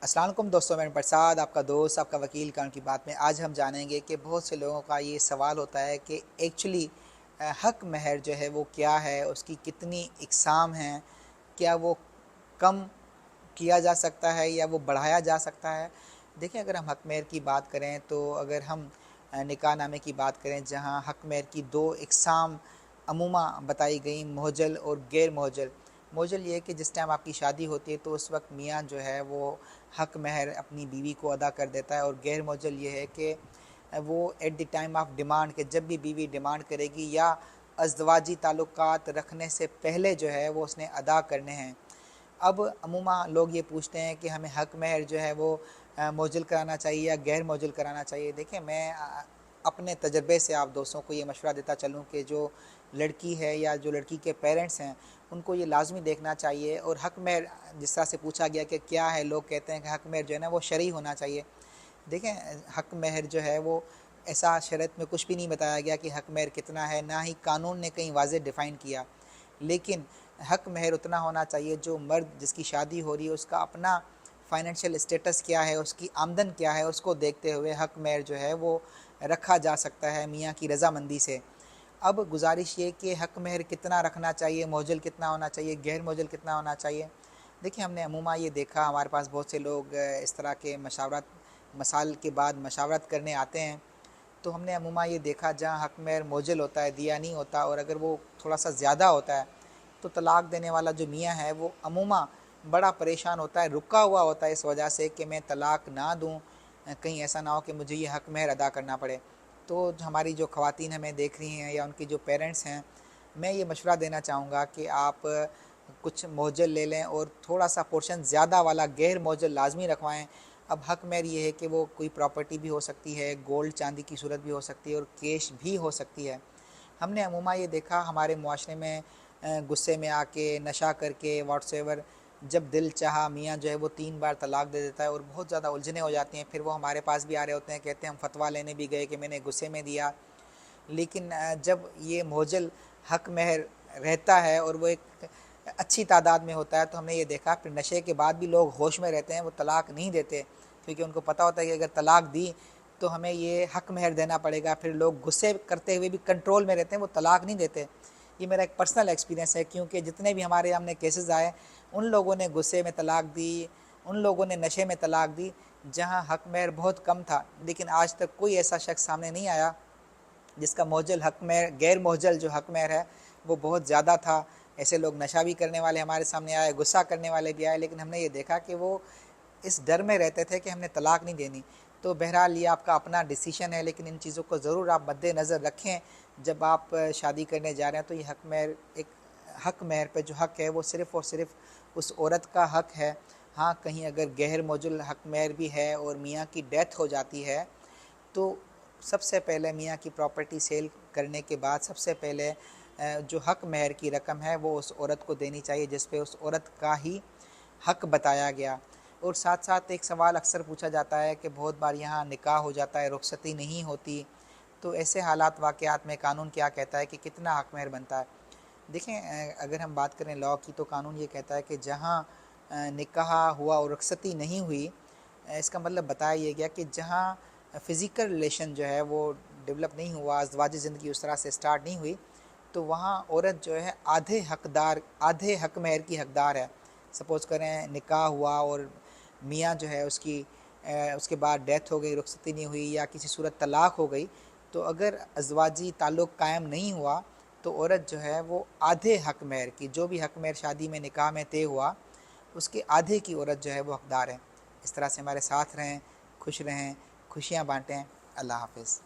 अस्सलाम वालेकुम दोस्तों, मैं प्रसाद आपका दोस्त, आपका वकील कानून की बात में आज हम जानेंगे कि बहुत से लोगों का ये सवाल होता है कि एक्चुअली हक महर जो है वो क्या है, उसकी कितनी इकसाम हैं, क्या वो कम किया जा सकता है या वो बढ़ाया जा सकता है। देखिए, अगर हम हक महर की बात करें तो अगर हम निकाह नामे की बात करें जहाँ हक महर की दो इकसाम अमूमा बताई गई, मोहजल और गैर मोहजल। मोहजल ये है कि जिस टाइम आपकी शादी होती है तो उस वक्त मियाँ जो है वो हक महर अपनी बीवी को अदा कर देता है, और गैर मोहजल ये है कि वो at the time of demand के जब भी बीवी डिमांड करेगी या अज़दवाजी ताल्लुकात रखने से पहले जो है वो उसने अदा करने हैं। अब अमूमा लोग ये पूछते हैं कि हमें हक महर जो है वो मोजल कराना चाहिए या गैर मोजल कराना चाहिए। देखिए, मैं अपने तजर्बे से आप दोस्तों को ये मशवरा देता चलूँ कि जो लड़की है या जो लड़की के पेरेंट्स हैं उनको ये लाजमी देखना चाहिए। और हक महर जिस तरह से पूछा गया कि क्या है, लोग कहते हैं कि हक महर जो है ना वो शरई होना चाहिए। देखें, हक महर जो है वो ऐसा शरत में कुछ भी नहीं बताया गया कि हक महर कितना है, ना ही कानून ने कहीं वाज़ेह डिफ़ाइन किया। लेकिन हक महर उतना होना चाहिए जो मर्द जिसकी शादी हो रही है उसका अपना फ़ाइनेंशियल स्टेटस क्या है, उसकी आमदन क्या है, उसको देखते हुए हक महर जो है वो रखा जा सकता है मियाँ की रज़ामंदी से। अब गुजारिश ये कि हक महर कितना रखना चाहिए, मोजल कितना होना चाहिए, गैर मोजल कितना होना चाहिए। देखिए, हमने अमूमा ये देखा, हमारे पास बहुत से लोग इस तरह के मशावरत मसाइल के बाद मशावरत करने आते हैं। तो हमने अमूमा ये देखा जहाँ हक महर मोजल होता है, दिया नहीं होता, और अगर वो थोड़ा सा ज़्यादा होता है तो तलाक देने वाला जो मियाँ है वो अमूमा बड़ा परेशान होता है, रुका हुआ होता है इस वजह से कि मैं तलाक ना दूँ, कहीं ऐसा ना हो कि मुझे ये हक महर अदा करना पड़े। तो हमारी जो ख़वातीन हमें देख रही हैं या उनकी जो पेरेंट्स हैं, मैं ये मशवरा देना चाहूँगा कि आप कुछ मोजल ले लें और थोड़ा सा पोर्शन ज़्यादा वाला गैर मोजल लाजमी रखवाएँ। अब हक महर ये है कि वो कोई प्रॉपर्टी भी हो सकती है, गोल्ड चांदी की सूरत भी हो सकती है और कैश भी हो सकती है। हमने अमूमा ये देखा हमारे मुआशरे में गुस्से में आके, नशा करके, व्हाट्सएवर जब दिल चाहा मियाँ जो है वो 3 बार तलाक दे देता है और बहुत ज़्यादा उलझनें हो जाती हैं। फिर वो हमारे पास भी आ रहे होते हैं, कहते हैं हम फतवा लेने भी गए कि मैंने गुस्से में दिया। लेकिन जब ये मोजल हक महर रहता है और वो एक अच्छी तादाद में होता है तो हमने ये देखा फिर नशे के बाद भी लोग होश में रहते हैं, वो तलाक नहीं देते, क्योंकि उनको पता होता है कि अगर तलाक दी तो हमें ये हक महर देना पड़ेगा। फिर लोग गुस्से करते हुए भी कंट्रोल में रहते हैं, वो तलाक नहीं देते। ये मेरा एक पर्सनल एक्सपीरियंस है, क्योंकि जितने भी हमारे सामने केसेस आए उन लोगों ने गुस्से में तलाक दी, उन लोगों ने नशे में तलाक दी, जहाँ हक महर बहुत कम था। लेकिन आज तक कोई ऐसा शख्स सामने नहीं आया जिसका मोजल हक महर, गैर मोजल जो हक महर है वो बहुत ज़्यादा था। ऐसे लोग नशा भी करने वाले हमारे सामने आए, गुस्सा करने वाले भी आए, लेकिन हमने ये देखा कि वो इस डर में रहते थे कि हमने तलाक नहीं देनी। तो बहरहाल ये आपका अपना डिसीशन है, लेकिन इन चीज़ों को ज़रूर आप मद्देनज़र रखें जब आप शादी करने जा रहे हैं। तो ये हक महर, एक हक महर पे जो हक है वो सिर्फ़ और सिर्फ उस औरत का हक है। हाँ, कहीं अगर गैर मौजूल हक महर भी है और मियाँ की डेथ हो जाती है तो सबसे पहले मियाँ की प्रॉपर्टी सेल करने के बाद सबसे पहले जो हक महर की रकम है वो उस औरत को देनी चाहिए जिस पे उस औरत का ही हक बताया गया। और साथ साथ एक सवाल अक्सर पूछा जाता है कि बहुत बार यहाँ निकाह हो जाता है, रुखसती नहीं होती, तो ऐसे हालात वाक़यात में कानून क्या कहता है कि कितना हक महर बनता है। देखें, अगर हम बात करें लॉ की तो कानून ये कहता है कि जहाँ निकाह हुआ और रुखसती नहीं हुई, इसका मतलब बताया ये गया कि जहाँ फ़िज़िकल रिलेशन जो है वो डेवलप नहीं हुआ, अज़दवाजी ज़िंदगी उस तरह से स्टार्ट नहीं हुई, तो वहाँ औरत जो है आधे हक महर की हकदार है। सपोज़ करें निकाह हुआ और मियाँ जो है उसके बाद डेथ हो गई, रुखसती नहीं हुई या किसी सूरत तलाक हो गई, तो अगर अज़दवाजी ताल्लुक़ कायम नहीं हुआ तो औरत जो है वो आधे हक महर की, जो भी हक महर शादी में निकाह में तय हुआ उसके आधे की औरत जो है वो हकदार है। इस तरह से हमारे साथ रहें, खुश रहें, खुशियाँ बाँटें। अल्लाह हाफ़िज़।